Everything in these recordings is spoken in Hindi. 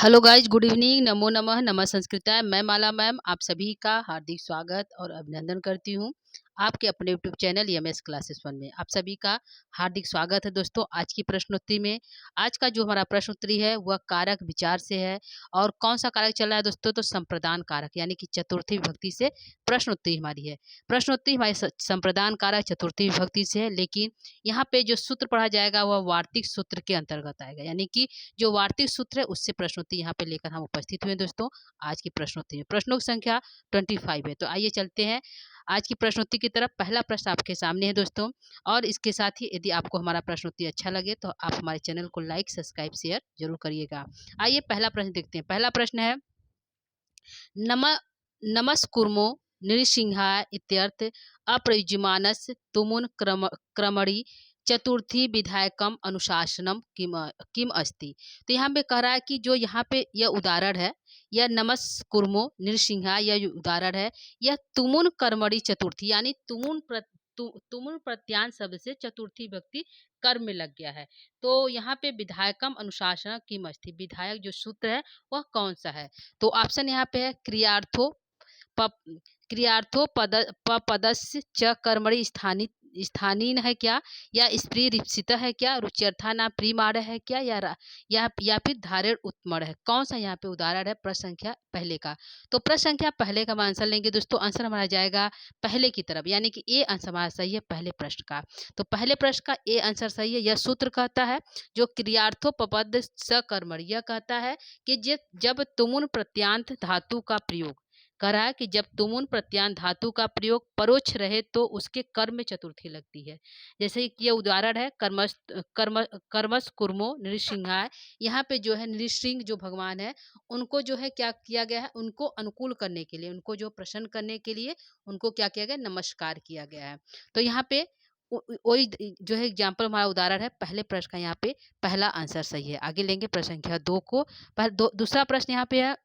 हेलो गाइज, गुड इवनिंग, नमो नमः, नमः संस्कृताय। मैं माला मैम आप सभी का हार्दिक स्वागत और अभिनंदन करती हूँ आपके अपने YouTube channel MS classes one में। आप सभी का हार्दिक स्वागत है दोस्तों। आज की प्रश्नोत्तरी में आज का जो हमारा प्रश्नोत्तरी है वह कारक विचार से है। और कौन सा कारक चल रहा है दोस्तों? तो संप्रदान कारक यानी कि चतुर्थी विभक्ति से प्रश्नोत्तरी हमारी है। प्रश्नोत्तरी हमारी संप्रदान कारक चतुर्थी विभक्ति से है, लेकिन यहाँ पे जो सूत्र पढ़ा जाएगा वह वार्तिक सूत्र के अंतर्गत आएगा, यानी कि जो वार्तिक सूत्र है उससे प्रश्नोत्तरी यहाँ पे लेकर हम उपस्थित हुए दोस्तों। आज की प्रश्नोत्तरी में प्रश्नों की संख्या 25 है। तो आइए चलते हैं आज की प्रश्नोत्तरी की तरफ। पहला प्रश्न आपके सामने है दोस्तों, और इसके साथ ही यदि आपको हमारा प्रश्नोत्तरी अच्छा लगे तो आप हमारे चैनल को लाइक, सब्सक्राइब, शेयर जरूर करिएगा। आइए पहला प्रश्न देखते हैं। पहला प्रश्न है नम नमस्कुर्मो नृसिंहाय इत्यर्थ अप्रयुज्यमानस्य तुमुन क्रमणि चतुर्थी विधायकम अनुशासनम किम अस्ति। तो यहाँ पे कह रहा है कि जो यहाँ पे यह उदाहरण है, यह नमस्कुर्मो नृसिंहा, यह जो उदाहरण है यह तुमुन कर्मणि चतुर्थी यानी तुमुन प्रत्यान शब्द से चतुर्थी व्यक्ति कर्म में लग गया है। तो यहाँ पे विधायकम अनुशासन किम अस्ति, विधायक जो सूत्र है वह कौन सा है? तो ऑप्शन यहाँ पे है क्रियार्थो पदस्य च कर्मणि स्थानीन है क्या, या स्त्री रिप्सित है क्या, रुच्यर्था ना प्रीमाण है क्या, या फिर धारेण उत्मण है। कौन सा यहाँ पे उदाहरण है? प्रश्न संख्या पहले का। तो प्रश्न संख्या पहले का हम आंसर लेंगे दोस्तों। आंसर हमारा जाएगा पहले की तरफ, यानी कि ए आंसर हमारा सही है पहले प्रश्न का। तो पहले प्रश्न का ए आंसर सही है। यह सूत्र कहता है जो क्रियार्थोपपद सकर्मण, यह कहता है कि जब तुमुन प्रत्यांत धातु का प्रयोग कह रहा है कि जब तुमुन प्रत्यांत धातु का प्रयोग परोक्ष रहे तो उसके कर्म में चतुर्थी लगती है। जैसे कि ये उदाहरण है कर्मस कुर्मो नृसिंहाय। यहाँ पे जो है नृसिंह जो भगवान है उनको जो है क्या किया गया है, उनको अनुकूल करने के लिए, उनको जो प्रसन्न करने के लिए उनको क्या किया गया, नमस्कार किया गया है। तो यहाँ पे वही जो है एग्जाम्पल हमारा उदाहरण है पहले प्रश्न का। यहाँ पे पहला आंसर सही है। आगे लेंगे प्रश्न संख्या 2 को। दूसरा प्रश्न यहाँ पे है,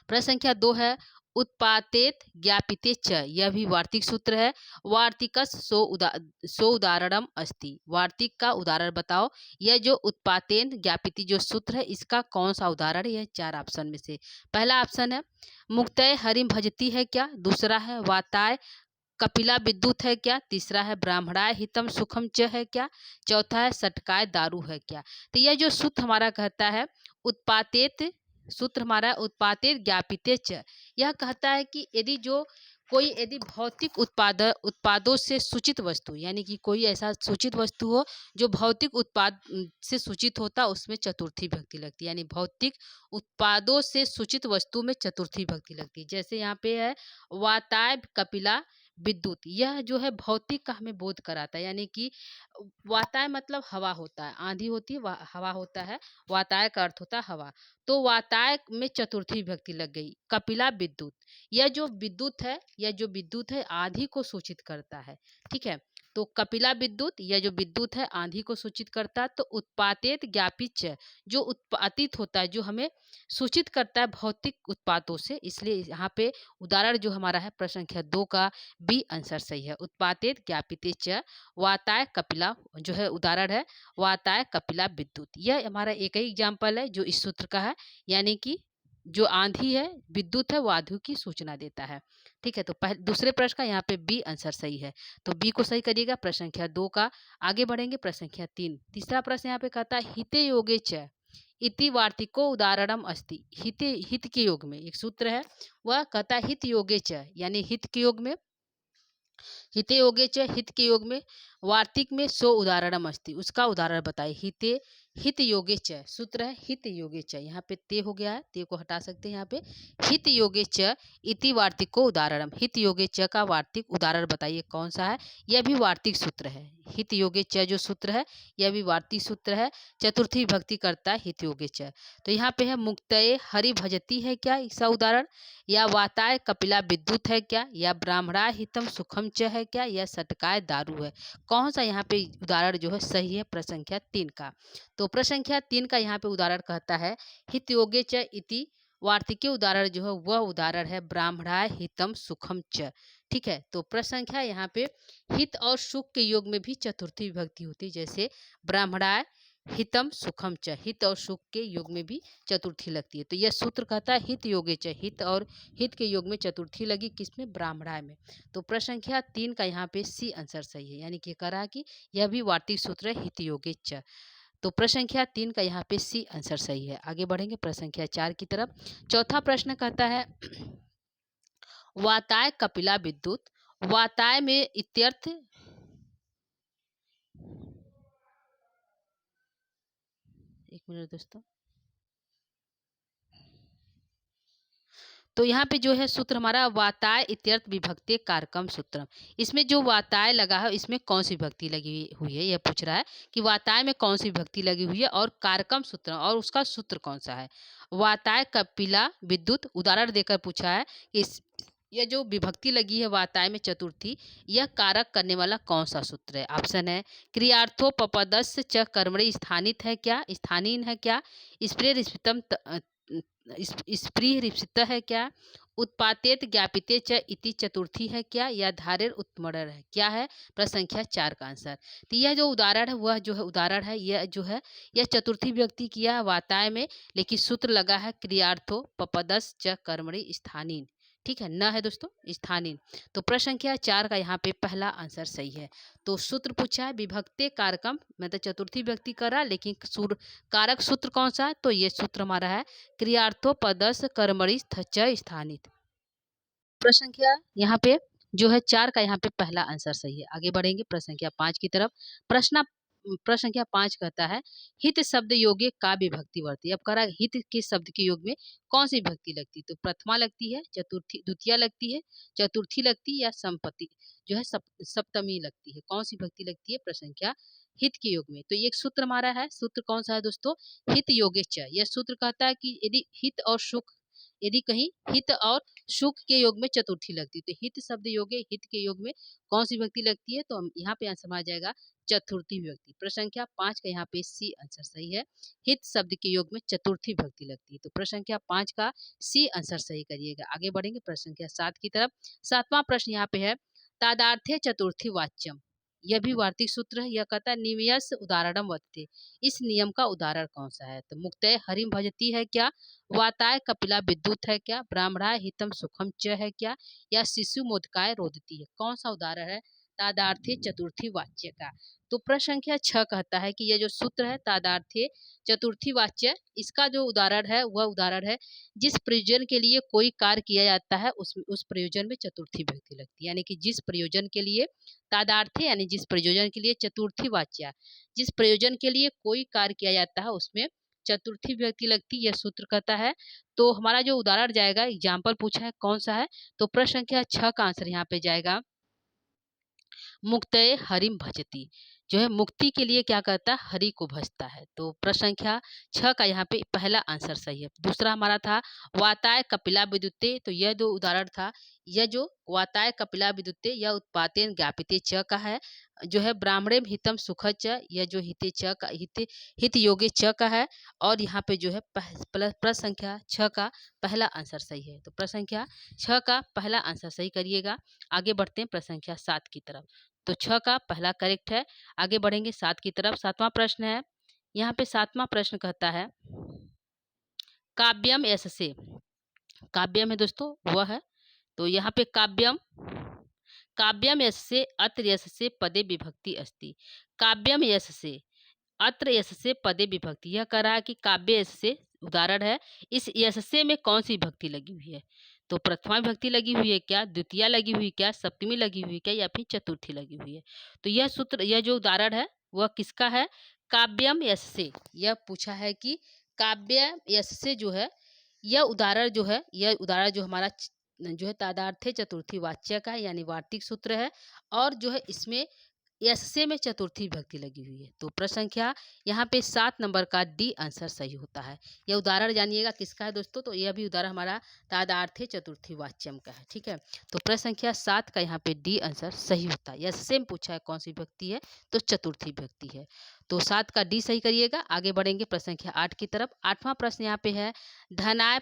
प्रश्न संख्या 2 है उत्पातेत ज्ञापिते च, यह भी वार्तिक सूत्र है। वार्तिकस सो उदाहरणम अस्ति, वार्तिक का उदाहरण बताओ। यह जो उत्पातेन ज्ञापिति जो सूत्र है इसका कौन सा उदाहरण है? यह 4 ऑप्शन में से पहला ऑप्शन है मुक्तय हरिम भजती है क्या, दूसरा है वाताय कपिला विद्युत है क्या, तीसरा है ब्राह्मणाय हितम सुखम च है क्या, चौथा है सटकाय दारू है क्या। तो यह जो सूत्र हमारा कहता है उत्पातेत, सूत्र हमारा उत्पातेत ज्ञापिते च, यह कहता है कि यदि भौतिक उत्पादों से सूचित वस्तु, यानी कि कोई ऐसा सूचित वस्तु हो जो भौतिक उत्पाद से सूचित होता उसमें चतुर्थी विभक्ति लगती है, यानी भौतिक उत्पादों से सूचित वस्तु में चतुर्थी विभक्ति लगती है। जैसे यहाँ पे है वाताय कपिला विद्युत, यह जो है भौतिक का हमें बोध कराता है, यानी कि वाताय मतलब हवा होता है, आंधी होती है हवा होता है, वाताय का अर्थ होता है हवा। तो वाताय में चतुर्थी विभक्ति लग गई। कपिला विद्युत, यह जो विद्युत है आंधी को सूचित करता है, ठीक है। तो कपिला विद्युत, यह जो विद्युत है आंधी को सूचित करता है। तो उत्पादित ज्ञापित जो उत्पादित होता है, जो हमें सूचित करता है भौतिक उत्पादों से, इसलिए यहाँ पे उदाहरण जो हमारा है प्रश्न संख्या 2 का बी आंसर सही है। उत्पादित ज्ञापित च वाताय कपिला जो है उदाहरण है वाताय कपिला विद्युत। यह हमारा एक ही एग्जाम्पल है जो इस सूत्र का है, यानी कि जो आंधी है विद्युत है वो आंधी की सूचना देता है, ठीक है। तो दूसरे प्रश्न का यहाँ पे बी आंसर सही है। तो बी को सही करिएगा प्रश्न संख्या 2 का। आगे बढ़ेंगे प्रश्न संख्या 3। तीसरा प्रश्न यहाँ पे कहता है हिते योगे च इति वार्तिको उदाहरणम अस्ति। हित के योग में एक सूत्र है, वह कहता है हित योगे च, यानी हित के योग में, हिते योगे च हित के योग में वार्तिक में सो उदाहरणम अस्ति, उसका उदाहरण बताइए। हित योगे च सूत्र है हित योगे च, यहाँ पे ते हो गया है, ते को हटा सकते हैं। यहाँ पे हित योगे च इति वार्तिको उदाहरणम, हित योगे च का वार्तिक उदाहरण बताइए कौन सा है। यह भी वार्तिक सूत्र है। हित योगे च जो सूत्र है यह भी वार्तिक सूत्र है, चतुर्थी विभक्ति करता है हित योगे च। तो यहाँ पे है मुक्तये हरि भजती है क्या, इसका उदाहरण, या वाताय कपिला विद्युत है क्या, या ब्राह्मणा हितम सुखम च है क्या, या सटकाय दारू है। कौन सा यहाँ पे उदाहरण जो है सही है? प्रश्न संख्या 3 का। तो प्रश्न संख्या 3 का यहाँ पे उदाहरण कहता है हित योगे च इति वार्तिकीय उदाहरण जो है वह उदाहरण है ब्राह्मणाय हितम सुखम च, ठीक है। तो प्रश्न संख्या यहाँ पे हित और सुख के योग में भी चतुर्थी विभक्ति होती है, जैसे ब्राह्मणाय हितम सुखम च, हित और सुख के योग में भी चतुर्थी लगती है। तो यह सूत्र कहता है हित योगे च, हित और हित के योग में चतुर्थी लगी किसमें, ब्राह्मणाय में। तो प्रश्न संख्या 3 का यहाँ पे सी आंसर सही है, यानी कि कह रहा है कि यह भी वार्तिक सूत्र है हित योगे च। तो प्रश्न संख्या 3 का यहाँ पे सी आंसर सही है। आगे बढ़ेंगे प्रश्न संख्या 4 की तरफ। चौथा प्रश्न कहता है वाताय कपिला विद्युत, वाताय में इत्यर्थ, एक मिनट दोस्तों, तो यहाँ पे जो है सूत्र हमारा वाताय इत्यर्थ विभक्ति कारकम सूत्रम। इसमें जो वाताय लगा है इसमें कौन सी विभक्ति लगी हुई है, यह पूछ रहा है कि वाताय में कौन सी विभक्ति लगी हुई है और कारकम सूत्र और उसका सूत्र कौन सा है। वाताय कपिला विद्युत उदाहरण देकर पूछा है कि यह जो विभक्ति लगी है वाताय में चतुर्थी, यह कारक करने वाला कौन सा सूत्र है। ऑप्शन है क्रियार्थो पपदस्य च कर्मणि स्थानित है क्या, स्थानीन है क्या, स्प्रे रिश्वितम स्प्री रिप्सित है क्या, उत्पातेत ज्ञापिते च इति चतुर्थी है क्या, या धारेर उत्मरण है क्या है। प्रश्न संख्या 4 का आंसर। तो यह जो उदाहरण है वह जो है उदाहरण है, यह जो है यह चतुर्थी व्यक्ति किया है वाताय में, लेकिन सूत्र लगा है क्रियार्थो पपदस च कर्मणि स्थानीन। ठीक है, न है दोस्तों स्थानीन। तो प्रश्न संख्या 4 का यहाँ पे पहला आंसर सही है। तो सूत्र पूछा है विभक्ते कारकम, मतलब चतुर्थी व्यक्ति करा, लेकिन कारक सूत्र कौन सा है, तो ये सूत्र हमारा है क्रियार्थोपदस कर्मणि च स्थानित। प्रश्न संख्या यहाँ पे जो है 4 का यहाँ पे पहला आंसर सही है। आगे बढ़ेंगे प्रश्न संख्या 5 की तरफ। प्रश्न संख्या 5 कहता है हित शब्द योगे का विभक्ति वर्ती। अब कह रहा है हित के शब्द के योग में कौन सी विभक्ति लगती है, तो प्रथमा लगती है, चतुर्थी द्वितीय लगती है, चतुर्थी लगती है, या संपत्ति जो है सप्तमी लगती है, कौन सी विभक्ति लगती है प्रश्न संख्या हित के योग में। तो एक सूत्र हमारा है, सूत्र कौन सा है दोस्तों, हित योगे च। यह सूत्र कहता है कि यदि हित और सुख, यदि कहीं हित और सुख के योग में चतुर्थी लगती है, तो हित शब्द योगे हित के योग में कौन सी विभक्ति लगती है, तो हम यहाँ पे आंसर आ जाएगा चतुर्थी विभक्ति। प्रश्न संख्या 5 का यहाँ पे सी आंसर सही है, हित शब्द के योग में चतुर्थी विभक्ति लगती है। तो प्रश्न संख्या 5 का सी आंसर सही करिएगा। आगे बढ़ेंगे प्रश्न संख्या 7 की तरफ। 7वां प्रश्न यहाँ पे है तादार्थे चतुर्थी वाच्यम, यह भी वार्तिक सूत्र है। यह कहता है निवयस उदाहरणम वत्ते, इस नियम का उदाहरण कौन सा है, तो मुक्तय हरिम भजती है क्या, वाताय कपिला विद्युत है क्या, ब्राह्मणाय हितम सुखम च है क्या, या शिशु मोदकाय रोदती है, कौन सा उदाहरण है तादार्थे चतुर्थी वाच्य का। तो प्रश्न संख्या 6 कहता है कि यह जो सूत्र है तादार्थे चतुर्थी वाच्य, इसका जो उदाहरण है वह उदाहरण है जिस प्रयोजन के लिए कोई कार्य किया जाता है उस प्रयोजन में चतुर्थी विभक्ति लगती है। यानी कि जिस प्रयोजन के लिए तादार्थे, यानी जिस प्रयोजन के लिए चतुर्थी वाच्य, जिस प्रयोजन के लिए कोई कार्य किया जाता है उसमें चतुर्थी विभक्ति लगती, यह सूत्र कहता है। तो हमारा जो उदाहरण जाएगा, एग्जाम्पल पूछा है कौन सा है, तो प्रश्न संख्या 6 का आंसर यहाँ पे जाएगा मुक्तये हरिम भजती, जो है मुक्ति के लिए क्या करता है, हरि को भजता है। तो प्रश्न संख्या 6 का यहाँ पे पहला आंसर सही है। दूसरा हमारा था वाताय कपिला विद्युते, तो यह जो उदाहरण था, यह जो वाताय कपिला विद्युते यह उत्पातेन ज्ञापिते च का है, जो है ब्राह्मणे हितम सुख च, यह जो हिते च का हित योगे च का है। और यहाँ पे जो है प्रश्न संख्या 6 का पहला आंसर सही है। तो प्रश्न संख्या 6 का पहला आंसर सही करिएगा। आगे बढ़ते हैं प्रश्न संख्या 7 की तरफ। तो 6 का पहला करेक्ट है। आगे बढ़ेंगे 7 की तरफ। 7वां प्रश्न है, यहाँ पे 7वां प्रश्न कहता है काव्यम यश से, काव्यम है दोस्तों वह है, तो यहाँ पे काव्यम काव्यम यश से अत्र यश से पदे विभक्ति अस्ति, काव्यम यश से अत्र यश से पदे विभक्ति, यह कह रहा है कि काव्य यश से उदाहरण है, इस यश से में कौन सी विभक्ति लगी हुई है, तो प्रथमा विभक्ति लगी हुई है क्या, द्वितीय लगी हुई क्या, सप्तमी लगी हुई क्या, या फिर चतुर्थी लगी हुई है। तो यह सूत्र, यह जो उदाहरण है वह किसका है, काव्यम यश से। यह पूछा है कि काव्य यश से जो है यह उदाहरण जो है, यह उदाहरण जो हमारा जो है तादार्थे चतुर्थी वाच्य का है, यानी वार्तिक सूत्र है। और जो है इसमें यश से में चतुर्थी विभक्ति लगी हुई है। तो प्रश्न संख्या यहाँ पे 7 नंबर का डी आंसर सही होता है। यह उदाहरण जानिएगा किसका है दोस्तों, तो यह भी उदाहरण हमारा तादार्थे चतुर्थी वाच्यम का है। ठीक है, तो प्रश्न संख्या 7 का यहाँ पे डी आंसर सही होता है। यश से में पूछा है कौन सी विभक्ति है, तो चतुर्थी विभक्ति है। तो 7 का डी सही करिएगा। आगे बढ़ेंगे प्रश्न संख्या 8 की तरफ। 8वां प्रश्न यहाँ पे है धनाय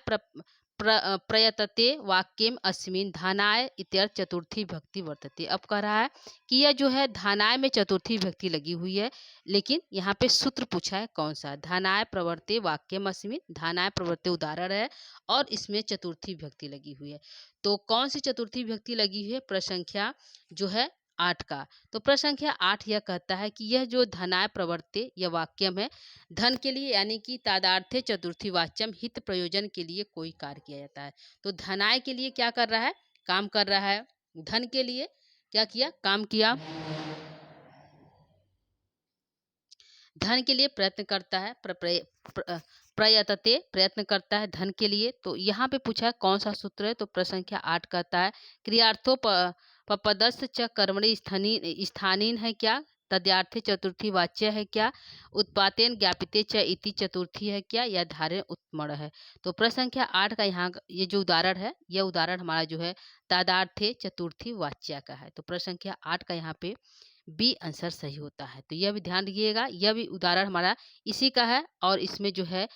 प्रयतते वाक्यम अस्मिन् धनाय इत्यर्थ चतुर्थी विभक्ति वर्तते। अब कह रहा है कि यह जो है धनाय में चतुर्थी विभक्ति लगी हुई है, लेकिन यहाँ पे सूत्र पूछा है कौन सा। धनाय प्रवर्ते वाक्यम अस्मिन्, धनाय प्रवर्ते उदाहरण है और इसमें चतुर्थी विभक्ति लगी हुई है। तो कौन सी चतुर्थी विभक्ति लगी हुई है? प्रसंख्या जो है 8 का। तो प्रसंख्या 8 यह कहता है कि यह जो धनाय प्रवर्ते यह वाक्यम है, धन के लिए यानी कि तादार्थे चतुर्थी वाच्यम हित प्रयोजन के लिए कोई कार्य किया जाता है। तो धनाय के लिए क्या कर रहा है? काम कर रहा है। धन के लिए क्या किया? काम किया। धन के लिए प्रयत्न करता है, प्रयतते प्रयत्न करता है धन के लिए। तो यहाँ पे पूछा है कौन सा सूत्र है? तो प्रसंख्या 8 कहता है क्रियार्थो पपदस्थ च कर्मणि स्थानीन है क्या? तद्यार्थे चतुर्थी वाच्य है क्या? उत्पातेन ज्ञापिते च इति चतुर्थी है क्या? या धारे उत्मण है। तो प्रसंख्या 8 का यहाँ ये जो उदाहरण है, यह उदाहरण हमारा जो है तादार्थे चतुर्थी वाच्य का है। तो प्रसंख्या 8 का यहाँ पे बी आंसर सही होता है। तो यह भी ध्यान रखिएगा, यह भी उदाहरण हमारा इसी का है और इसमें जो है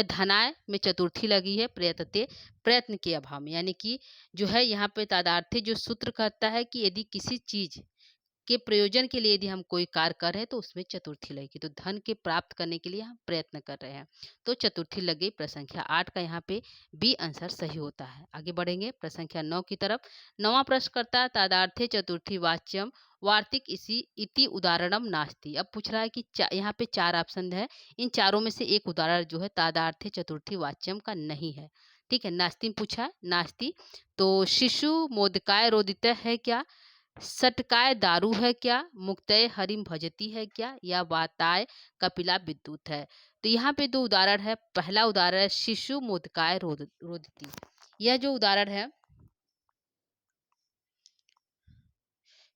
धनाय में चतुर्थी लगी है प्रयतते प्रयत्न के अभाव में, यानी कि जो है यहाँ पे तादार्थी जो सूत्र कहता है कि यदि किसी चीज के प्रयोजन के लिए यदि हम कोई कार्य कर रहे हैं तो उसमें चतुर्थी लगेगी। तो धन के प्राप्त करने के लिए हम प्रयत्न कर रहे हैं तो चतुर्थी लग गई। प्रसंख्या 8 का यहाँ पे बी आंसर सही होता है। आगे बढ़ेंगे प्रसंख्या 9 की तरफ। 9वां प्रश्न करता है तादार्थे चतुर्थी वाच्यम वार्तिक इसी इति उदाहरणम नास्ति। अब पूछ रहा है कि यहाँ पे 4 ऑप्शन है, इन चारों में से एक उदाहरण जो है तादार्थे चतुर्थी वाच्यम का नहीं है। ठीक है, नास्ति में पूछा है, नास्ति। तो शिशु मोदकाय रोदित है क्या? सटकाय दारू है क्या? मुक्तय हरिम भजती है क्या? या वाताय कपिला विद्युत है। तो यहाँ पे 2 उदाहरण है। पहला उदाहरण है शिशु मोदकाय रोदती। यह जो उदाहरण है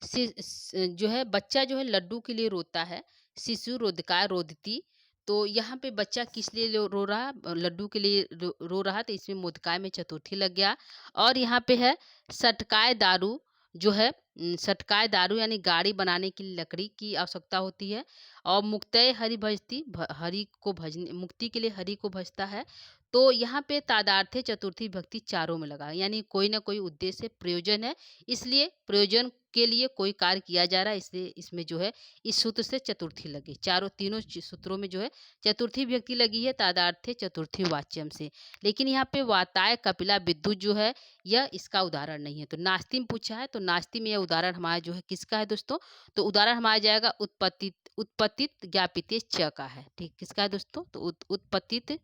जो है बच्चा जो है लड्डू के लिए रोता है, शिशु रोदकाय रोदती। तो यहाँ पे बच्चा किस लिए रो रहा? लड्डू के लिए रो रहा, तो इसमें मोदकाय में चतुर्थी लग गया। और यहाँ पे है सटकाय दारू जो है, सटकाय दारू यानी गाड़ी बनाने के लिए लकड़ी की आवश्यकता होती है। और मुक्तय हरि भजती, हरि को भजने, मुक्ति के लिए हरि को भजता है। तो यहाँ पे तादार्थे चतुर्थी भक्ति चारों में लगा, यानी कोई ना कोई उद्देश्य प्रयोजन है, इसलिए प्रयोजन के लिए कोई कार्य किया जा रहा है, इसलिए इसमें जो है इस सूत्र से चतुर्थी लगी। तीनों सूत्रों में जो है चतुर्थी व्यक्ति लगी है तादार्थे चतुर्थी वाच्यम से। लेकिन यहाँ पे वाताय कपिला विद्युत जो है यह इसका उदाहरण नहीं है। तो नास्ति में पूछा है, तो नास्ति में यह उदाहरण हमारा जो है किसका है दोस्तों? तो उदाहरण हमारा जाएगा उत्पत्तित ज्ञापित च का है। ठीक, किसका है दोस्तों? तो उत्पत्तित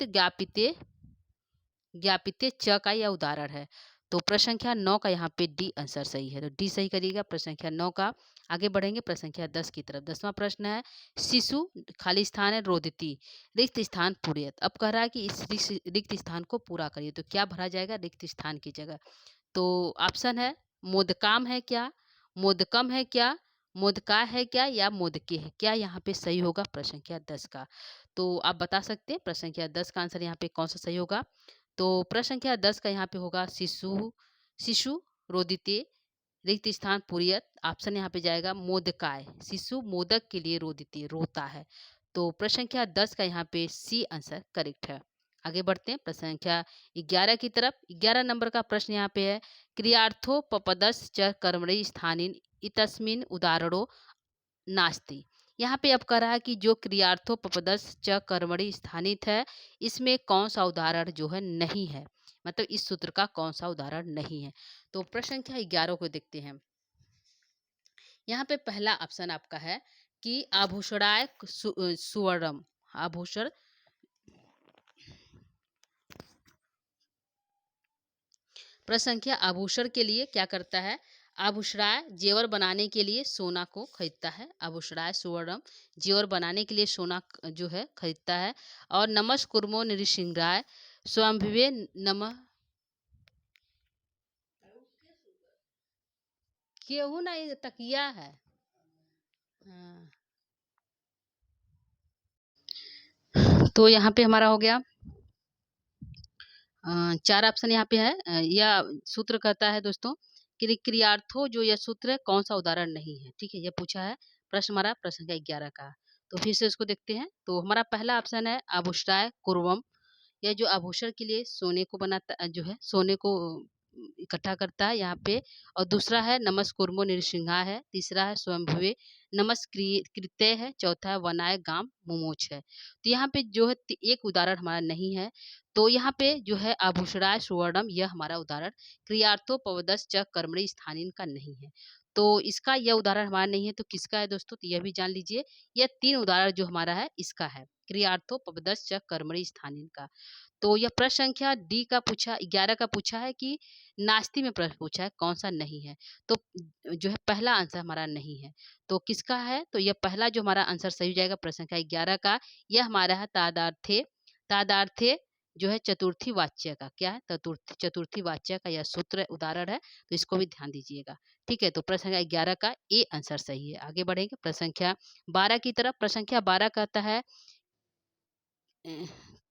ज्ञापिते च का यह उदाहरण है। तो प्रश्न संख्या 9 का यहाँ पे डी आंसर सही है। तो डी सही करिएगा प्रश्न संख्या 9 का। आगे बढ़ेंगे प्रश्न संख्या 10 की तरफ। 10वां प्रश्न है शिशु खाली स्थान है रोदिति रिक्त स्थान पूर्यत। अब कह रहा है कि इस रिक्त स्थान को पूरा करिए। तो क्या भरा जाएगा रिक्त स्थान की जगह? तो ऑप्शन है मोदकाम है क्या, मोदकम है क्या, मोदका है क्या, या मोदके है क्या? यहाँ पे सही होगा प्रश्न संख्या 10 का। तो आप बता सकते हैं प्रश्न संख्या 10 का आंसर यहाँ पे कौन सा सही होगा? तो प्रश्न संख्या 10 का यहाँ पे होगा शिशु रोदिते रिक्त स्थान पूर्यत। ऑप्शन यहाँ पे जाएगा मोदकाय, शिशु मोदक के लिए रोदिते रोता है। तो प्रश्न संख्या 10 का यहाँ पे सी आंसर करेक्ट है। आगे बढ़ते हैं प्रश्न संख्या 11 की तरफ। 11 नंबर का प्रश्न यहाँ पे है क्रियार्थो पपदस् च कर्मणि स्थानीन इतस्मिन उदाहरणो नास्ति। यहाँ पे अब कह रहा है कि जो क्रियार्थो पपदस् च कर्मणि स्थानित है, इसमें कौन सा उदाहरण जो है नहीं है, मतलब इस सूत्र का कौन सा उदाहरण नहीं है। तो प्रश्न संख्या 11 को देखते हैं। यहाँ पे पहला ऑप्शन आपका है कि आभूषणाय सुवर्णम, आभूषण प्रसंख्या आभूषण के लिए क्या करता है? आभूषणाय जेवर बनाने के लिए सोना को खरीदता है। आभूषणाय सुवर्णम जेवर बनाने के लिए सोना जो है खरीदता है। और नमस कुर्मो निरिसिंगाय स्वयंभिवे नमः केहू नहीं तकिया है। हाँ। तो यहाँ पे हमारा हो गया 4 ऑप्शन यहाँ पे है। यह सूत्र कहता है दोस्तों कि क्रियार्थो जो यह सूत्र है कौन सा उदाहरण नहीं है। ठीक है, यह पूछा है प्रश्न हमारा प्रश्न 11 का। तो फिर से इसको देखते हैं। तो हमारा पहला ऑप्शन है आभूषणाय कुर्वम, यह जो आभूषण के लिए सोने को बनाता जो है सोने को इकट्ठा करता है यहाँ पे। और दूसरा है नमस्कुर्मो नृसिंहा है, तीसरा है स्वयंभुवे नमस्कृत्य है, चौथा है वनाय गाम मुमोच है। तो यहाँ पे जो है एक उदाहरण हमारा नहीं है। तो यहाँ पे जो है आभूषणाय सुवर्णम यह हमारा उदाहरण क्रियार्थो पवदस च कर्मणि स्थानीन का नहीं है। तो इसका यह उदाहरण हमारा नहीं है, तो किसका है दोस्तों? तो यह भी जान लीजिए। यह 3 उदाहरण जो हमारा है इसका है, क्रियार्थो पवदस च कर्मणि स्थानीन का। तो यह प्रश्न संख्या डी का पूछा 11 का पूछा है कि नास्ति में प्रश्न पूछा है कौन सा नहीं है। तो जो है पहला आंसर हमारा नहीं है। तो किसका है? तो यह पहला जो हमारा आंसर सही हो जाएगा प्रश्न संख्या 11 का, यह हमारा है तादार्थे। तादार्थे जो है चतुर्थी वाच्य का क्या है? चतुर्थी वाच्य का यह सूत्र उदाहरण है। तो इसको भी ध्यान दीजिएगा। ठीक है, तो प्रश्न संख्या 11 का ए आंसर सही है। आगे बढ़ेंगे प्रश्न संख्या 12 की तरफ। प्रश्न संख्या 12 कहता है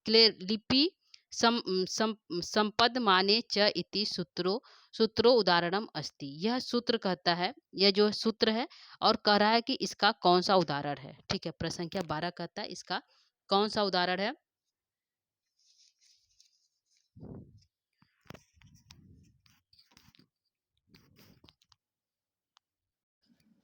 क्लेलिपि संपदमाने च इति सूत्रो उदाहरणम अस्ति। यह सूत्र कहता है, यह जो सूत्र है और कह रहा है कि इसका कौन सा उदाहरण है। ठीक है, प्रश्न संख्या 12 कहता है इसका कौन सा उदाहरण है।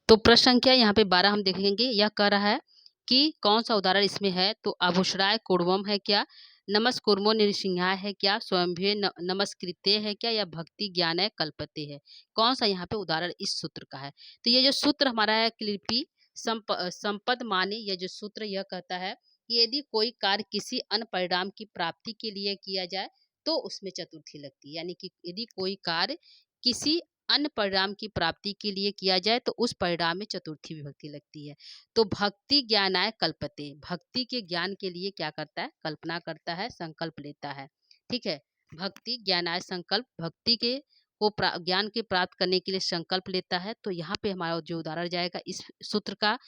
तो प्रश्न संख्या यहाँ पे 12 हम देखेंगे। यह कह रहा है कि कौन सा उदाहरण इसमें है। तो आभूषणाय कुर्वम है क्या, नमस्कुर्मो नृसिंहा है क्या, स्वयंभुवे नमस्कृत्य है क्या, या भक्ति ज्ञानय कल्पते है। कौन सा यहाँ पे उदाहरण इस सूत्र का है। तो ये जो सूत्र हमारा है क्लिपि संपद माने, यह जो सूत्र यह कहता है कि यदि कोई कार्य किसी अन्य परिणाम की प्राप्ति के लिए किया जाए तो उसमें चतुर्थी लगती है। यानी कि यदि कोई कार्य किसी अन्य परिणाम की प्राप्ति के लिए किया जाए तो उस परिणाम में चतुर्थी विभक्ति लगती है। तो भक्ति ज्ञानाय कल्पते, भक्ति के ज्ञान के लिए क्या करता है? कल्पना करता है, संकल्प लेता है। ठीक है, भक्ति ज्ञानाय संकल्प, भक्ति के को ज्ञान के प्राप्त करने के लिए संकल्प लेता है। तो यहाँ पे हमारा जो उदाहरण जाएगा इस सूत्र का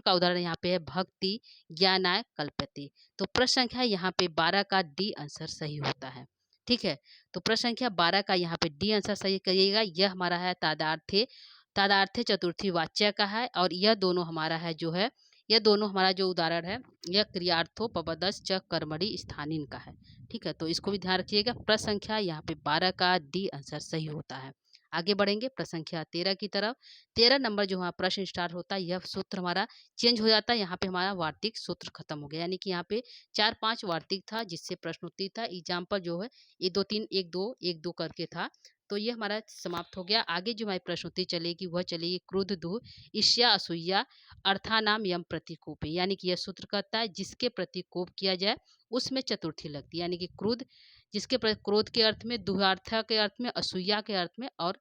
उदाहरण यहाँ पे है भक्ति ज्ञानाय कल्पते। तो प्रश्न संख्या यहाँ पे 12 का डी आंसर सही होता है। ठीक है, तो प्रश्न संख्या 12 का यहाँ पे डी आंसर सही करिएगा। यह हमारा है तादार्थे चतुर्थी वाच्य का है। और यह दोनों हमारा है जो है, यह दोनों हमारा जो उदाहरण है यह क्रियार्थो पवदस च कर्मणि स्थानीन का है। ठीक है, तो इसको भी ध्यान रखिएगा। प्रश्न संख्या यहाँ पे 12 का डी आंसर सही होता है। आगे बढ़ेंगे प्रश्न संख्या 13 की तरफ। 13 नंबर जो हमारा प्रश्न स्टार्ट होता है, यह सूत्र हमारा चेंज हो जाता है। यहाँ पे हमारा वार्तिक सूत्र खत्म हो गया। यानी कि यहाँ पे 4-5 वार्तिक था जिससे प्रश्न उत्तर था। एग्जाम्पल जो है 1-2-3 1-2 करके था। तो ये हमारा समाप्त हो गया। आगे जो हमारी प्रश्नोत्तरी चलेगी वह चलेगी क्रोध दुह ईर्ष्या असूया अर्थानाम यम प्रतिकोप। यानी कि यह सूत्र कहता है जिसके प्रति कोप किया जाए उसमें चतुर्थी लगती है। यानी कि क्रोध जिसके प्रति, क्रोध के अर्थ में, दुहार्था के अर्थ में, असूया के अर्थ में और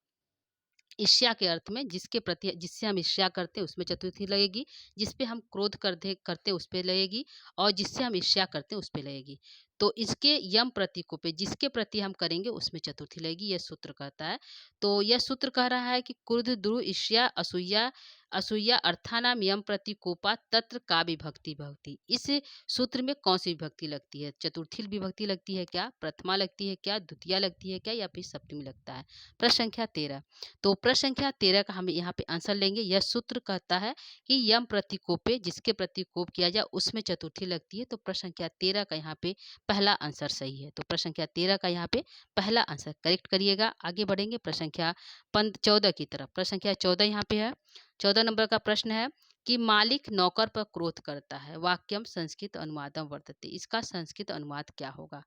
ईर्ष्या के अर्थ में, जिसके प्रति जिससे हम ईर्ष्या करते हैं उसमें चतुर्थी लगेगी, जिस पे हम क्रोध करते उस पे लगेगी, और जिससे हम ईर्ष्या करते हैं उस पे लगेगी। तो इसके यम प्रतीकों पे जिसके प्रति हम करेंगे उसमें चतुर्थी लगेगी, यह सूत्र कहता है। तो यह सूत्र कह रहा है कि क्रोध द्रुह ईर्ष्या असूया असूया अर्थानाम यम प्रतिकोपा तत्र का विभक्ति भक्ति। इस सूत्र में कौन सी विभक्ति लगती है? चतुर्थी विभक्ति लगती है क्या, प्रथमा लगती है क्या, द्वितीय लगती है क्या, या फिर सप्तमी लगता है। प्रश्न संख्या 13। तो प्रश्न संख्या 13 का हम यहाँ पे आंसर लेंगे। यह सूत्र कहता है कि यम प्रतिकोपे जिसके प्रतिकोप किया जाए उसमें चतुर्थी लगती है। तो प्रश्न संख्या 13 का यहाँ पे पहला आंसर सही है। तो प्रश्न संख्या 13 का यहाँ पे पहला आंसर करेक्ट करिएगा। आगे बढ़ेंगे प्रश्न संख्या 14 की तरफ। प्रश्न संख्या 14 यहाँ पे है। 14 नंबर का प्रश्न है कि मालिक नौकर पर क्रोध करता है, वाक्यम संस्कृत अनुवादम वर्तते। इसका संस्कृत अनुवाद क्या होगा?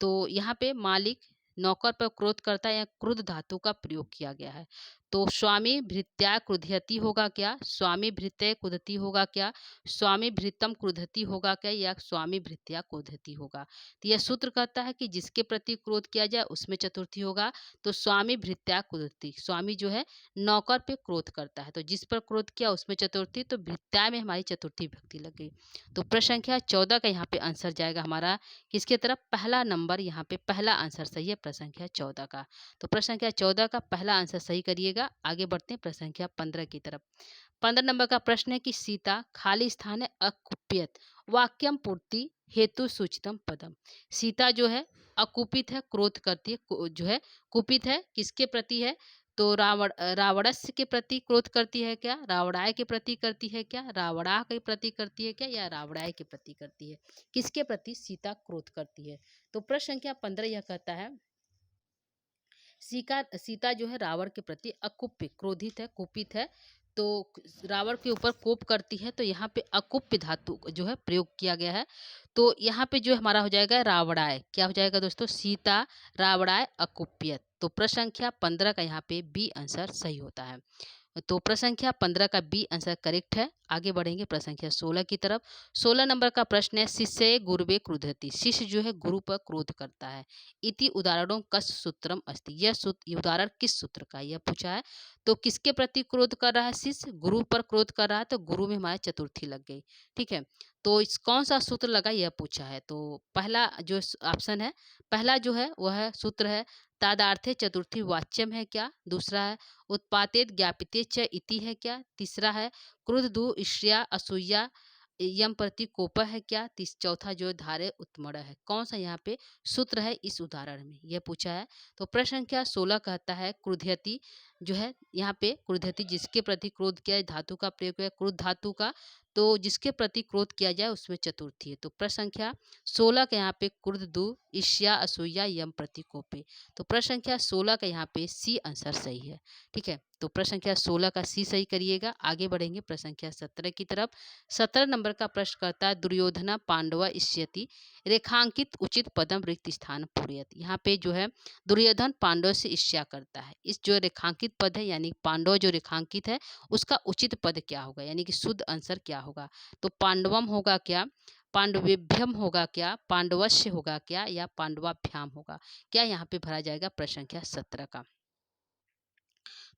तो यहाँ पे मालिक नौकर पर क्रोध करता है या क्रुद्ध धातु का प्रयोग किया गया है। तो स्वामी भृत्या क्रुध्यति होगा क्या, स्वामी भृत्य क्रुद्धति होगा क्या, स्वामी भृतम क्रुद्धति होगा क्या, या स्वामी भृत्या क्रुद्धति होगा। तो यह सूत्र कहता है कि जिसके प्रति क्रोध किया जाए उसमें चतुर्थी होगा। तो स्वामी भृत्या क्रुद्धति, स्वामी जो है नौकर पे क्रोध करता है तो जिस पर क्रोध किया उसमें चतुर्थी, तो भृत्या में हमारी चतुर्थी भक्ति लग गई। तो प्रश्न संख्या 14 का यहाँ पे आंसर जाएगा हमारा किसके तरफ? पहला नंबर, यहाँ पे पहला आंसर सही है प्रश्न संख्या 14 का। तो प्रश्न संख्या 14 का पहला आंसर सही करिएगा। आगे बढ़ते हैं प्रश्न संख्या 15 की तरफ। 15 नंबर का प्रश्न है कि सीता खाली स्थान है अकुप्यत वाक्यम पूर्ति हेतु सूचितम पदम। सीता जो है अकुपित है, क्रोध करती है, जो है कुपित है, किसके प्रति है? तो रावणस्य के प्रति क्रोध करती है क्या, रावणाय के प्रति करती है क्या, रावणा के प्रति करती है क्या, या रावणाय के प्रति करती है? किसके प्रति सीता क्रोध करती है? तो प्रश्न संख्या 15 यह कहता है, सीता जो है रावण के प्रति अकुप्य, क्रोधित है, कुपित है, तो रावण के ऊपर कोप करती है। तो यहाँ पे अकुप्य धातु जो है प्रयोग किया गया है। तो यहाँ पे जो हमारा हो जाएगा रावणाय, क्या हो जाएगा दोस्तों, सीता रावणाय अकुप्यत। तो प्रश्न संख्या 15 का यहाँ पे बी आंसर सही होता है। तो प्रश्न संख्या 15 का बी आंसर करेक्ट है। आगे बढ़ेंगे प्रश्न संख्या 16 की तरफ। 16 नंबर का प्रश्न है, शिष्य गुरुवे क्रुध्यति, शिष्य जो है गुरु पर क्रोध करता है। इति उदाहरणों कस सूत्रम अस्ति, यह सूत्र, ये उदाहरण किस सूत्र का यह पूछा है। तो किसके प्रति क्रोध कर रहा है शिष्य, गुरु पर क्रोध कर रहा है। तो गुरु में हमारे चतुर्थी लग गई, ठीक है। तो इस कौन सा सूत्र लगा यह पूछा है। तो पहला जो ऑप्शन है, पहला जो है वह सूत्र है तादार्थे चतुर्थी वाच्यम है क्या, दूसरा है उत्पातेत ज्ञापिते च इति है क्या, तीसरा है क्रुद्ध दु ईर्ष्या असूया यम प्रति कोप है क्या, चौथा जो धारे उत्मड़ है। कौन सा यहाँ पे सूत्र है इस उदाहरण में यह पूछा है। तो प्रश्न संख्या 16 कहता है क्रुध्यति जो है, यहाँ पे क्रुध्यति जिसके प्रति क्रोध किया, धातु का प्रयोग है क्रुद्ध धातु का, तो जिसके प्रति क्रोध किया जाए उसमें चतुर्थी है। तो प्रश्न संख्या 16 का यहाँ पे क्रुद्ध दु ईर्ष्या असूया यम प्रति कोपे। तो प्रश्न संख्या 16 का यहाँ पे सी आंसर सही है, ठीक है। तो प्रश्न संख्या 16 का सी सही करिएगा। आगे बढ़ेंगे प्रश्न संख्या 17 की तरफ। 17 नंबर का प्रश्न करता है, दुर्योधना पांडवा इष्यति रेखांकित उचित पदम रिक्त स्थान पूर्यत। यहाँ पे जो है दुर्योधन पांडव से ईर्ष्या करता है, इस जो रेखांकित पद है यानी पांडव जो रेखांकित है उसका उचित पद क्या होगा, यानी कि शुद्ध आंसर क्या होगा। तो पांडवम होगा क्या, पांडवेभ्यम होगा क्या, पांडवस्य होगा क्या, या पांडवाभ्याम होगा क्या, यहाँ पे भरा जाएगा प्रश्न संख्या 17 का।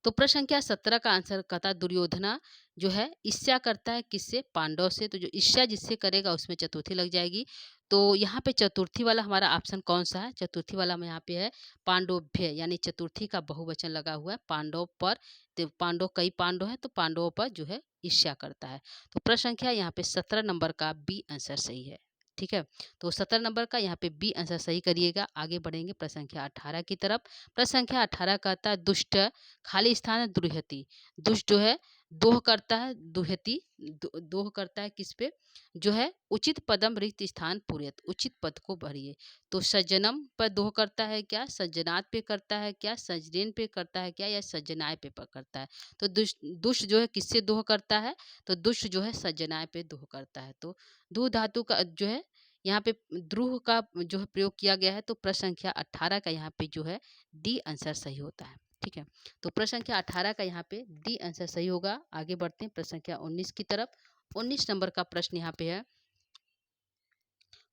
तो प्रश्न संख्या 17 का आंसर कहता है दुर्योधना जो है ईर्ष्या करता है किससे, पांडव से। तो जो ईर्ष्या जिससे करेगा उसमें चतुर्थी लग जाएगी। तो यहाँ पे चतुर्थी वाला हमारा ऑप्शन कौन सा है, चतुर्थी वाला में यहाँ पे है पांडवभ्य, यानी चतुर्थी का बहुवचन लगा हुआ है पांडव पर। तो पांडव कई पांडव है, तो पांडवों पर जो है ईर्ष्या करता है। तो प्रश्न संख्या यहाँ पे 17 नंबर का बी आंसर सही है, ठीक है। तो 17 नंबर का यहाँ पे बी आंसर सही करिएगा। आगे बढ़ेंगे प्रश्न संख्या 18 की तरफ। प्रश्न संख्या 18 कहता है दुष्ट खाली स्थान है दुर्हति, दुष्ट जो है दोह करता है, दुहति दोह करता है किस पे, जो है उचित पदम रिक्त स्थान पूर्यत, उचित पद को भरिए। तो सज्जनम पर दोह करता है क्या, सज्जनात पे करता है क्या, सजनेन पे करता है क्या, या सज्जनाय पे करता है। तो दुष्ट जो है किससे दोह करता है, तो दुष्ट जो है सज्जनाय पे दोह करता है। तो दु धातु का जो है यहाँ पे द्रुह का जो है प्रयोग किया गया है। तो प्रश्न संख्या 18 का यहाँ पे जो है डी आंसर सही होता है, ठीक है। तो प्रश्न संख्या 18 का यहाँ पे डी आंसर सही होगा। आगे बढ़ते हैं प्रश्न संख्या 19 की तरफ। 19 नंबर का प्रश्न यहाँ पे है,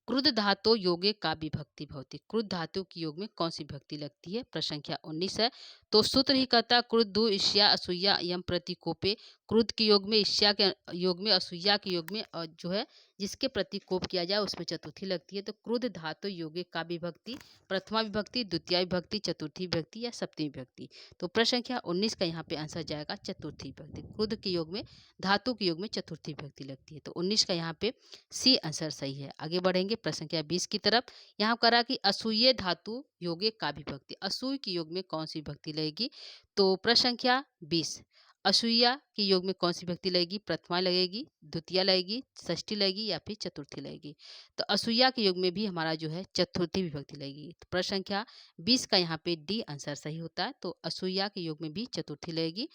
क्रुद्ध धातु योगे का विभक्ति भवती, क्रुद्ध धातु की योग में कौन सी विभक्ति लगती है, प्रश्न संख्या 19 है। तो सूत्र ही कहता है क्रुद्ध ईर्ष्या असूया यम प्रति कोपे, क्रुद्ध के योग में, ईर्ष्या के योग में, असूया के योग में, और जो है जिसके प्रति कोप किया जाए उसमें चतुर्थी लगती है। तो क्रुद्ध धातु योगे का विभक्ति प्रथमा विभक्ति, द्वितीय विभक्ति, चतुर्थी विभक्ति या सप्तमी विभक्ति। तो प्रश्न संख्या 19 का यहाँ पे आंसर जाएगा चतुर्थी विभक्ति, क्रुद्ध के योग में, धातु के योग में चतुर्थी विभक्ति लगती है। तो 19 का यहाँ पे सी आंसर सही है। आगे बढ़ेंगे प्रश्न संख्या 20 की तरफ। यहाँ करा कि असूये धातु योगे का विभक्ति, असूय के योग में कौन सी विभक्ति लगेगी। तो प्रश्न संख्या 20, असूया के योग में कौन सी विभक्ति लगेगी, प्रथमा लगेगी, द्वितीय लगेगी, षष्ठी लगेगी, या फिर चतुर्थी लगेगी। तो असूया के योग में भी हमारा जो है चतुर्थी विभक्ति लगेगी। तो प्रश्न संख्या 20 का यहाँ पे डी आंसर सही होता है। तो असूया के योग में भी चतुर्थी लगेगी।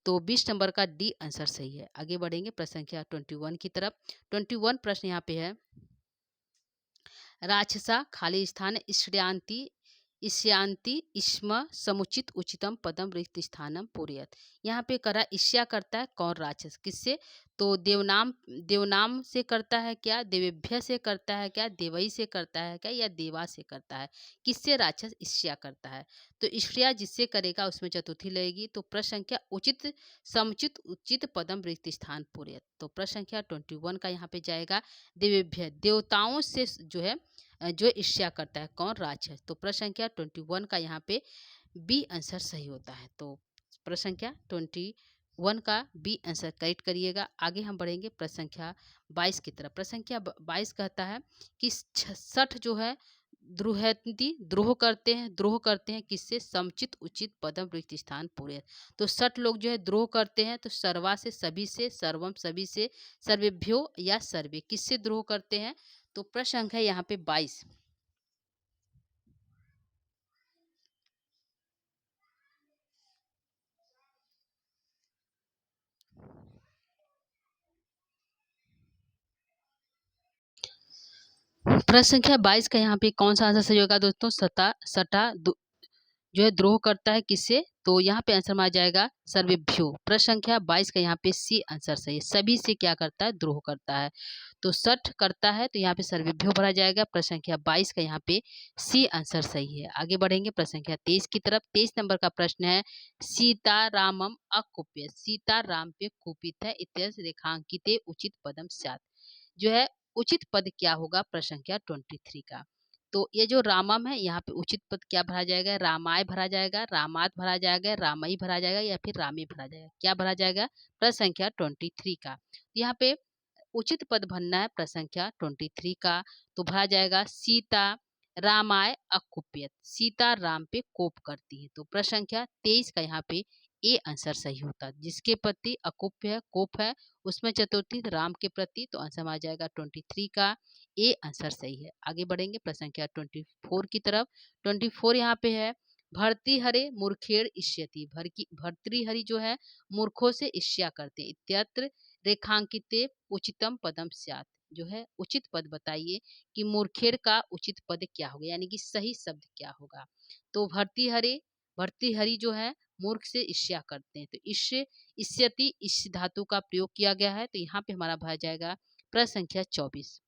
तो 20 नंबर का डी आंसर सही है। आगे बढ़ेंगे प्रश्न संख्या 21 की तरफ। 21 प्रश्न यहाँ पे है, राक्षसा खाली स्थान ईश्यांति ईश्यांति इस्म समुचित उचितम पदम रिक्त स्थानम पूर्यत। यहाँ पे करा ईर्ष्या करता है कौन, राक्षस, किससे, तो देवनाम से करता है क्या, देवेभ्य से करता है क्या, देवई से करता है क्या, या देवा से करता है, किससे राक्षस ईर्ष्या करता है। तो ईर्ष्या जिससे करेगा उसमें चतुर्थी लगेगी। तो प्रश्न संख्या उचित समुचित उचित पदम रिक्त स्थान पूर्यत। तो प्रश्न संख्या 21 का यहाँ पे जाएगा देवेभ्य, देवताओं से जो है जो ईर्ष्या करता है कौन, राक्षस। तो प्रश्न संख्या 21 का यहाँ पे बी आंसर सही होता है। तो प्रश्न संख्या 21 का बी आंसर करेक्ट करिएगा। आगे हम बढ़ेंगे प्रश्न संख्या 22 की तरफ। प्रश्न संख्या 22 कहता है कि 60 जो है द्रुहन्ति, द्रोह करते हैं किससे? समुचित उचित पदम रिक्त स्थान पूरे। तो सठ लोग जो है द्रोह करते हैं, तो सर्वा से सभी से, सर्वम सभी से, सर्वेभ्यो या सर्वे किससे द्रोह करते हैं? तो प्रश्न अंक है यहाँ पे 22। प्रश्न संख्या 22 का यहाँ पे कौन सा आंसर सही होगा दोस्तों? सटा जो है द्रोह करता है किससे? तो यहाँ पे आंसर में आ जाएगा सर्वेभ्यो। प्रश्न संख्या 22 का यहाँ पे सी आंसर सही है। सभी से क्या करता है? द्रोह करता है। तो सठ करता है तो यहाँ पे सर्वेभ्यो भरा जाएगा। प्रश्न संख्या 22 का यहाँ पे सी आंसर सही है। आगे बढ़ेंगे प्रश्न संख्या 23 की तरफ। 23 नंबर का प्रश्न है, सीता रामम अकुप्य, सीता राम पे कुपित है, इत्यस रेखांकित उचित पदम स्यात्। जो है उचित पद क्या होगा? प्रश्न संख्या 23 का। तो ये जो रामम है यहाँ पे उचित पद क्या भरा जाएगा? रामाय भरा जाएगा, रामात भरा जाएगा, रामई भरा जाएगा या फिर रामी भरा जाएगा? क्या भरा जाएगा? प्रश्न संख्या 23 का। यहाँ पे उचित पद भरना है प्रश्न संख्या 23 का। तो भरा जाएगा सीता रामाय अकुप्यत, सीता राम पे कोप करती है। तो प्रश्न संख्या 23 का यहाँ पे ए आंसर सही होता है। जिसके प्रति अकुप्य है, कोप है, उसमें चतुर्थी राम के प्रति, तो आंसर आ जाएगा 23 का ए आंसर सही है। आगे बढ़ेंगे प्रश्न संख्या 24 की तरफ। 24 यहाँ पे है, भर्तृहरे मूर्खेण इष्यति, भर्तृहरि जो है मूर्खों से ईर्ष्या करते, इत्यत्र रेखांकिते उचितम पदम स्यात्। जो है उचित पद बताइए कि मूर्खेर का उचित पद क्या होगा, यानी कि सही शब्द क्या होगा? तो भर्तृहरि जो है मूर्ख से ईर्ष्या करते हैं। तो ईर्ष्य इष्यति इस धातु का प्रयोग किया गया है। तो यहाँ पे हमारा भरा जाएगा प्रश्न संख्या 24।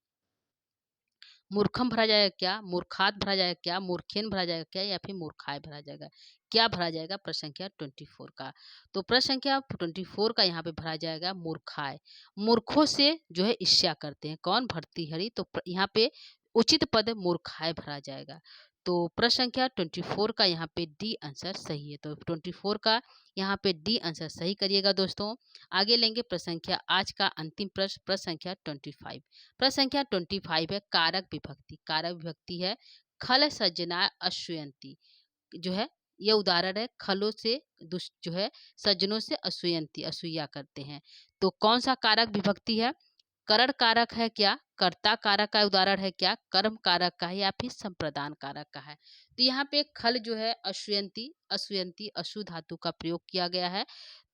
मूर्खम भरा जाएगा क्या? मूर्खात भरा जाएगा क्या? मूर्खेन भरा जाएगा क्या या फिर मूर्खाय भरा जाएगा? क्या भरा जाएगा? प्रश्न संख्या 24 का। तो प्रश्न संख्या 24 का यहाँ पे भरा जाएगा मूर्खाय। मूर्खों से जो है ईर्ष्या करते हैं कौन? भर्तृहरि। तो यहाँ पे उचित पद मूर्खाय भरा जाएगा। तो प्रश्न संख्या 24 का यहाँ पे डी आंसर सही है। तो 24 का यहाँ पे डी आंसर सही करिएगा दोस्तों। आगे लेंगे प्रश्न संख्या आज का अंतिम प्रश्न, प्रश्न संख्या 25। प्रश्न संख्या 25 है कारक विभक्ति। कारक विभक्ति है खल सज्जना अश्वयंती। जो है ये उदाहरण है, खलों से दुष्ट जो है सज्जनों से असूयंती, असूया करते हैं। तो कौन सा कारक विभक्ति है? करण कारक है क्या? कर्ता कारक का उदाहरण है क्या? कर्म कारक का है या फिर संप्रदान कारक का है? तो यहाँ पे खल जो है अश्वयंती, असूयंती अशु धातु का प्रयोग किया गया है।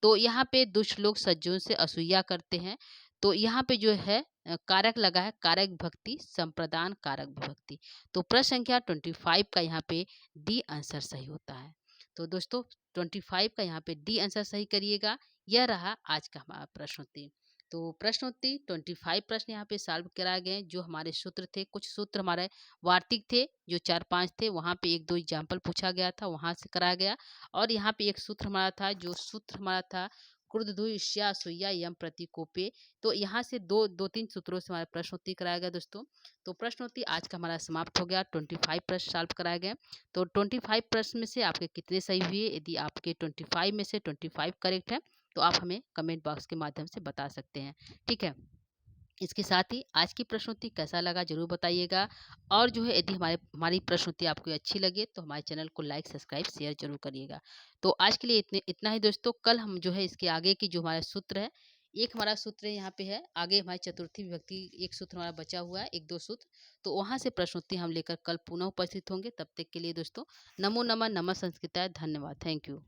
तो यहाँ पे दुष्ट लोग सज्जनों से असूया करते हैं। तो यहाँ पे जो है कारक लगा है कारक विभक्ति, संप्रदान कारक विभक्ति। तो प्रश्न संख्या 25 का यहाँ पे डी आंसर सही होता है। तो दोस्तों 25 का यहाँ पे डी आंसर सही करिएगा। यह रहा आज का हमारा प्रश्नोत्तरी। तो प्रश्नोत्तरी 25 प्रश्न यहाँ पे सॉल्व कराए गए। जो हमारे सूत्र थे, कुछ सूत्र हमारे वार्तिक थे जो 4-5 थे, वहाँ पे 1-2 एग्जाम्पल पूछा गया था, वहाँ से कराया गया। और यहाँ पे एक सूत्र हमारा था, जो सूत्र हमारा था क्रुद्ध धु ईर्ष्या असूया यम प्रतिकोपे। तो यहाँ से 2-3 सूत्रों से हमारा प्रश्नोत्तरी कराया गया दोस्तों। तो प्रश्नोत्तरी आज का हमारा समाप्त हो गया। 25 प्रश्न सॉल्व कराए गए। तो 25 प्रश्न में से आपके कितने सही हुए? यदि आपके 25 में से 25 करेक्ट है तो आप हमें कमेंट बॉक्स के माध्यम से बता सकते हैं। ठीक है, इसके साथ ही आज की प्रश्नोत्तरी कैसा लगा जरूर बताइएगा। और जो है यदि हमारी प्रश्नोत्तरी आपको अच्छी लगे तो हमारे चैनल को लाइक सब्सक्राइब शेयर जरूर करिएगा। तो आज के लिए इतना ही दोस्तों। कल हम जो है इसके आगे की जो हमारा सूत्र है, एक हमारा सूत्र यहाँ पे है, आगे हमारी चतुर्थी विभक्ति एक सूत्र हमारा बचा हुआ है, 1-2 सूत्र। तो वहाँ से प्रश्नोत्तरी हम लेकर कल पुनः उपस्थित होंगे। तब तक के लिए दोस्तों नमो नमः, नमः संस्कृताय, धन्यवाद, थैंक यू।